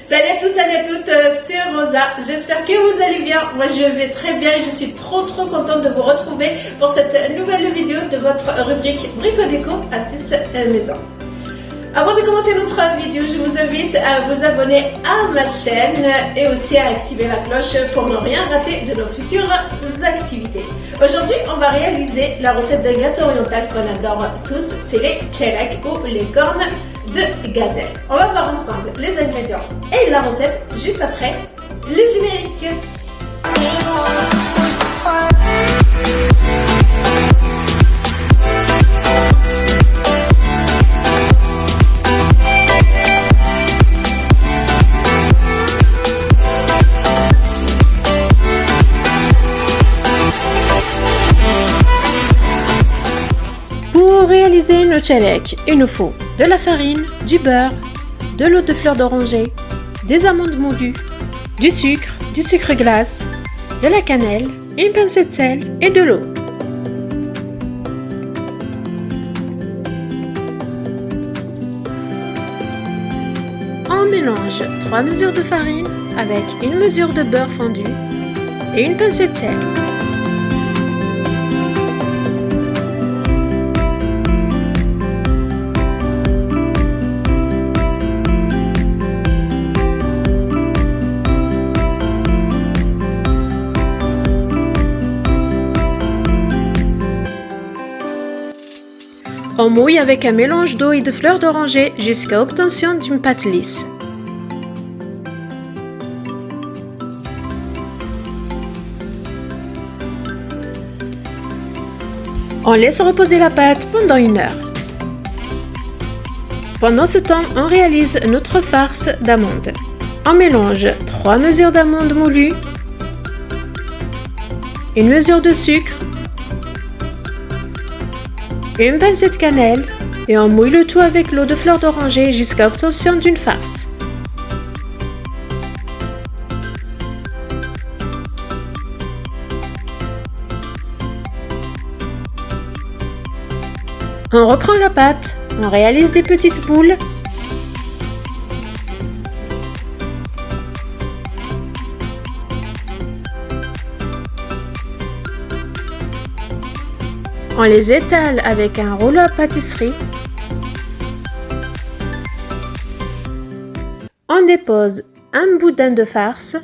Salut à tous, salut à toutes, c'est Rosa. J'espère que vous allez bien. Moi je vais très bien et je suis trop contente de vous retrouver pour cette nouvelle vidéo de votre rubrique Brico-Déco, astuces maison. Avant de commencer notre vidéo, je vous invite à vous abonner à ma chaîne et aussi à activer la cloche pour ne rien rater de nos futures activités. Aujourd'hui, on va réaliser la recette d'un gâteau oriental qu'on adore tous, c'est les chelek ou les cornes de gazelle. On va voir ensemble les ingrédients et la recette juste après le générique. Pour réaliser nos chelek, il nous faut de la farine, du beurre, de l'eau de fleur d'oranger, des amandes moulues, du sucre glace, de la cannelle, une pincée de sel et de l'eau. On mélange 3 mesures de farine avec une mesure de beurre fondu et une pincée de sel. On mouille avec un mélange d'eau et de fleurs d'oranger jusqu'à obtention d'une pâte lisse. On laisse reposer la pâte pendant 1 heure. Pendant ce temps, on réalise notre farce d'amandes. On mélange 3 mesures d'amandes moulues, une mesure de sucre, une pincée de cannelle et on mouille le tout avec l'eau de fleur d'oranger jusqu'à obtention d'une farce. On reprend la pâte, on réalise des petites boules. On les étale avec un rouleau à pâtisserie. On dépose un boudin de farce.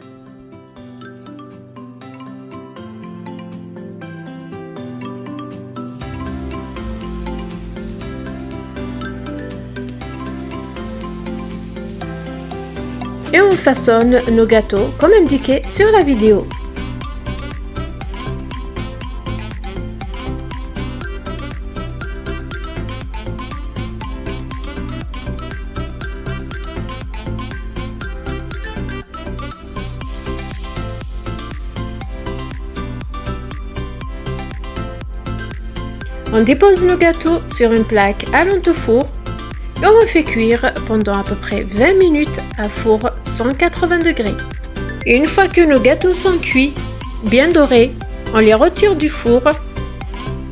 Et on façonne nos gâteaux comme indiqué sur la vidéo. On dépose nos gâteaux sur une plaque allant au four et on fait cuire pendant à peu près 20 minutes à four 180 degrés. Une fois que nos gâteaux sont cuits, bien dorés, on les retire du four.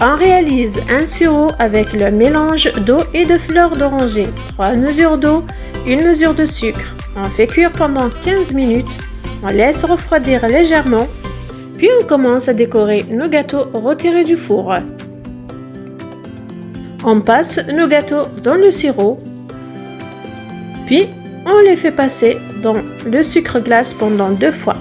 On réalise un sirop avec le mélange d'eau et de fleurs d'oranger, 3 mesures d'eau, 1 mesure de sucre. On fait cuire pendant 15 minutes, on laisse refroidir légèrement, puis on commence à décorer nos gâteaux retirés du four. On passe nos gâteaux dans le sirop, puis on les fait passer dans le sucre glace pendant 2 fois.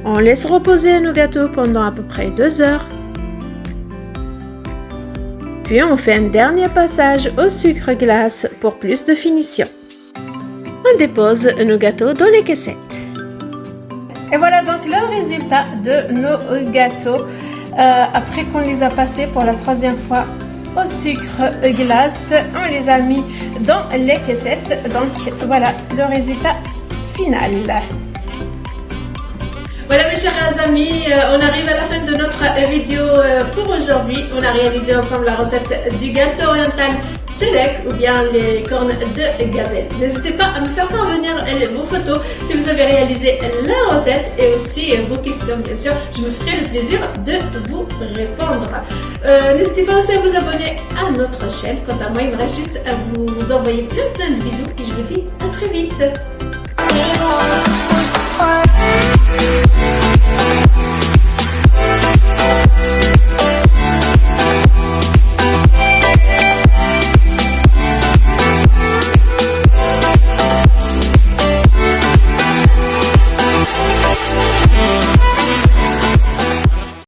On laisse reposer nos gâteaux pendant à peu près 2 heures. Puis on fait un dernier passage au sucre glace pour plus de finition. On dépose nos gâteaux dans les caissettes. Et voilà donc le résultat de nos gâteaux après qu'on les a passés pour la 3e fois au sucre glace. On les a mis dans les caissettes. Donc voilà le résultat final. Voilà mes chers amis, on arrive à la fin de notre vidéo pour aujourd'hui. On a réalisé ensemble la recette du gâteau oriental Télec ou bien les cornes de gazelle. N'hésitez pas à me faire parvenir vos photos si vous avez réalisé la recette et aussi vos questions, bien sûr. Je me ferai le plaisir de vous répondre. N'hésitez pas aussi à vous abonner à notre chaîne. Quant à moi, il me reste juste à vous envoyer plein de bisous et je vous dis à très vite.